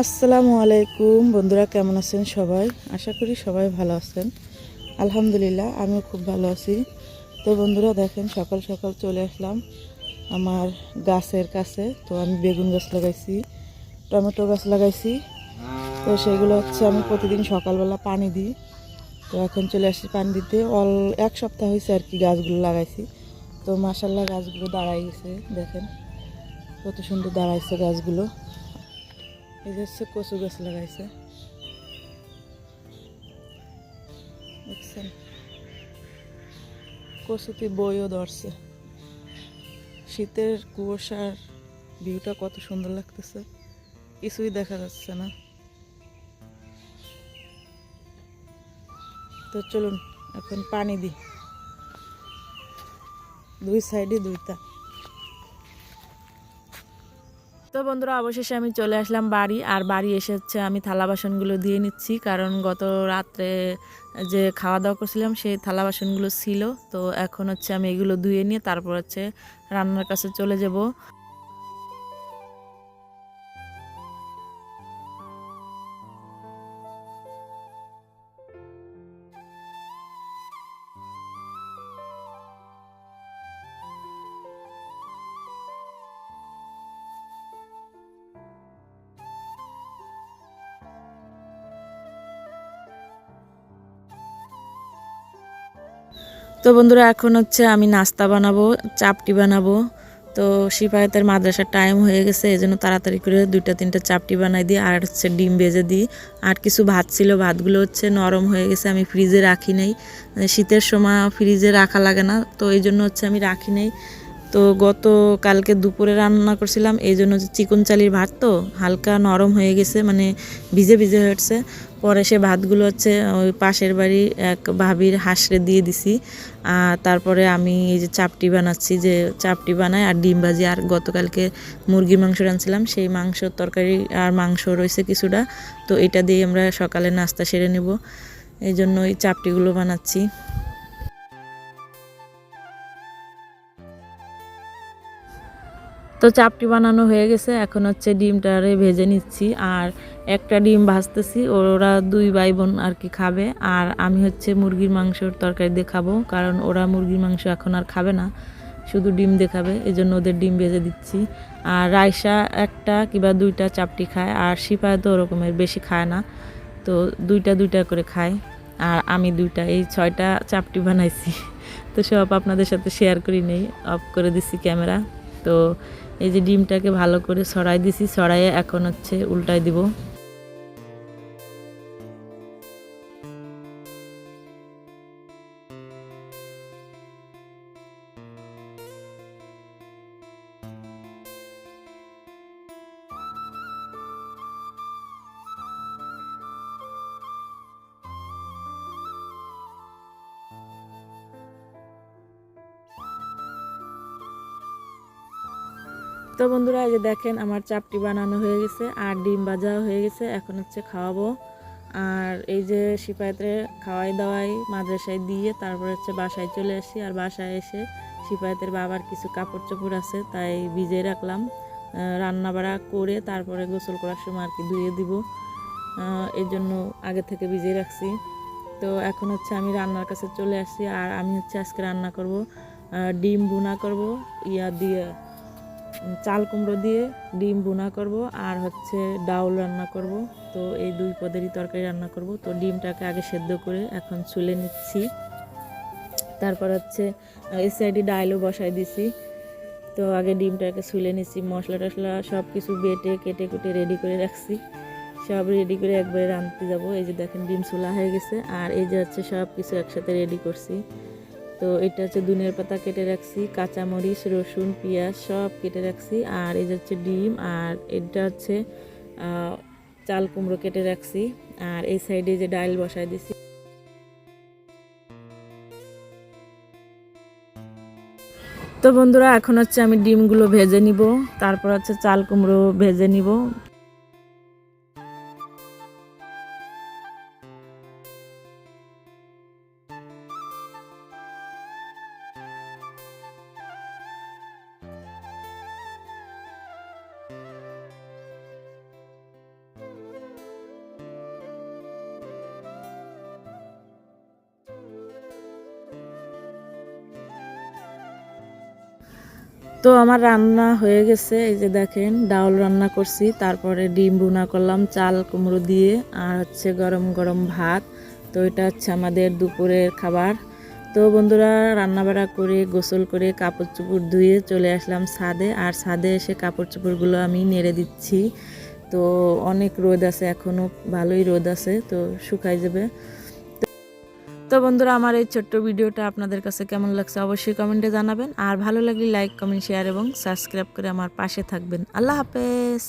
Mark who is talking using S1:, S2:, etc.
S1: আসসালামু আলাইকুম বন্ধুরা, কেমন আছেন সবাই? আশা করি সবাই ভালো আছেন। আলহামদুলিল্লাহ, আমিও খুব ভালো আছি। তো বন্ধুরা দেখেন, সকাল সকাল চলে আসলাম আমার গাছের কাছে। তো আমি বেগুন গাছ লাগাইছি, টমেটো গাছ লাগাইছি। তো সেগুলো হচ্ছে আমি প্রতিদিন সকালবেলা পানি দিই। তো এখন চলে আসছি পানি দিতে। এক সপ্তাহ হয়েছে আর কি গাছগুলো লাগাইছি। তো মাশাল্লাহ গাছগুলো দাঁড়াই গেছে, দেখেন কত সুন্দর দাঁড়াইছে গাছগুলো। এই যে হচ্ছে কচু গাছ লাগাইছে, দেখছেন কচুতে বইও ধরছে। শীতের কুয়াশার ভিউটা কত সুন্দর লাগতেছে, কিছুই দেখা যাচ্ছে না। তো চলুন এখন পানি দিই, দুই সাইডে দুইটা। তো বন্ধুরা, অবশেষে আমি চলে আসলাম বাড়ি। আর বাড়ি এসে হচ্ছে আমি থালা বাসনগুলো দিয়ে নিচ্ছি, কারণ গত রাত্রে যে খাওয়া দাওয়া করছিলাম সেই থালা বাসনগুলো ছিল। তো এখন হচ্ছে আমি এগুলো ধুয়ে নিয়ে তারপর হচ্ছে রান্নার কাছে চলে যাব। তো বন্ধুরা, এখন হচ্ছে আমি নাস্তা বানাবো, চাপটি বানাবো। তো সিপাহীদের মাদ্রাসার টাইম হয়ে গেছে, এই জন্য তাড়াতাড়ি করে দুইটা তিনটা চাপটি বানাই দিই। আর হচ্ছে ডিম ভেজে দিই। আর কিছু ভাত ছিল, ভাতগুলো হচ্ছে নরম হয়ে গেছে, আমি ফ্রিজে রাখি নাই। শীতের সময় ফ্রিজে রাখা লাগে না, তো এই জন্য হচ্ছে আমি রাখি নাই। তো কালকে দুপুরে রান্না করছিলাম, এই জন্য চিকন চালির ভাত তো হালকা নরম হয়ে গেছে, মানে ভিজে ভিজে হয়েছে। পরে সে ভাতগুলো হচ্ছে ওই পাশের বাড়ি এক ভাবির হাঁসরে দিয়ে দিছি। আর তারপরে আমি এই যে চাপটি বানাচ্ছি, যে চাপটি বানাই আর ডিম ভাজি। আর গতকালকে মুরগির মাংস রাঁধছিলাম, সেই মাংসর তরকারি আর মাংস রয়েছে কিছুটা। তো এটা দিয়ে আমরা সকালে নাস্তা সেরে নেব, এই জন্য এই চাপটিগুলো বানাচ্ছি। তো চাপটি বানানো হয়ে গেছে, এখন হচ্ছে ডিমটারে ভেজে নিচ্ছি। আর একটা ডিম ভাজতেছি, ওরা দুই ভাই বোন আর কি খাবে। আর আমি হচ্ছে মুরগির মাংসর তরকারি দিয়ে খাবো, কারণ ওরা মুরগির মাংস এখন আর খাবে না, শুধু ডিম দিয়ে খাবে। এই জন্য ওদের ডিম ভেজে দিচ্ছি। আর রায়সা একটা কিংবা দুইটা চাপটি খায়, আর সিপাহি তো ওরকমের বেশি খায় না, তো দুইটা দুইটা করে খায়। আর আমি দুইটা, এই 6টা চাপটি বানাইছি। তো সব আপনাদের সাথে শেয়ার করি নেই, অফ করে দিচ্ছি ক্যামেরা। তো এই যে ডিমটাকে ভালো করে ছড়াই দিছি, ছড়াইয়ে এখন হচ্ছে উল্টাই দিব। তো বন্ধুরা, এই যে দেখেন আমার চাপটি বানানো হয়ে গেছে আর ডিম ভাজাও হয়ে গেছে, এখন হচ্ছে খাওয়াবো। আর এই যে সিপাহিতে খাওয়াই দাওয়াই মাদ্রাসায় দিয়ে তারপর হচ্ছে বাসায় চলে আসি। আর বাসায় এসে সিপাহিতের বাবার কিছু কাপড় চোপড় আছে, তাই ভিজিয়ে রাখলাম। রান্না বাড়া করে তারপরে গোসল করার সময় আর কি ধুয়ে দিব, এই জন্য আগে থেকে ভিজিয়ে রাখছি। তো এখন হচ্ছে আমি রান্নার কাছে চলে আসছি। আর আমি হচ্ছে আজকে রান্না করব ডিম ভুনা করব, ইয়া দিয়ে চাল কুমড়ো দিয়ে ডিম ভুনা করব, আর হচ্ছে ডাউল রান্না করব। তো এই দুই পদেরই তরকারি রান্না করব। তো ডিমটাকে আগে সেদ্ধ করে এখন ছুলে নিচ্ছি। তারপর হচ্ছে এই সাইডে ডাইলও বসাই দিছি। তো আগে ডিমটাকে ছুলে নিচ্ছি, মশলা টশলা সব কিছু বেটে কেটে কুটে রেডি করে রাখছি। সব রেডি করে একবারে রাঁধতে যাব। এই যে দেখেন ডিম ছোলা হয়ে গেছে, আর এই যে হচ্ছে সব কিছু একসাথে রেডি করছি। তো এটা হচ্ছে ধনিয়ার পাতা কেটে রাখছি, কাঁচামরিচ রসুন পেঁয়াজ সব কেটে রাখছি। আর এই যে হচ্ছে ডিম, আর এটা হচ্ছে চাল কুমড়ো কেটে রাখছি। আর এই সাইডে যে ডাল বসাই দিছি। তো বন্ধুরা, এখন হচ্ছে আমি ডিমগুলো ভেজে নিব, তারপর হচ্ছে চাল কুমড়ো ভেজে নিব। তো আমার রান্না হয়ে গেছে, এই যে দেখেন ডাউল রান্না করছি, তারপরে ডিম ভুনা করলাম চাল কুমড়ো দিয়ে, আর হচ্ছে গরম গরম ভাত। তো এটা হচ্ছে আমাদের দুপুরের খাবার। তো বন্ধুরা রান্না বাড়া করে গোসল করে কাপড় চোপড় ধুয়ে চলে আসলাম ছাদে, আর ছাদে এসে কাপড় চোপড়গুলো আমি নেড়ে দিচ্ছি। তো অনেক রোদ আছে, এখনও ভালোই রোদ আছে, তো শুকাই যাবে। তো বন্ধুরা আমার এই ছোট্ট ভিডিওটা আপনাদের কাছে কেমন লাগছে অবশ্যই কমেন্টে জানাবেন, আর ভালো লাগলে লাইক কমেন্ট শেয়ার এবং সাবস্ক্রাইব করে আমার পাশে থাকবেন। আল্লাহ হাফেজ।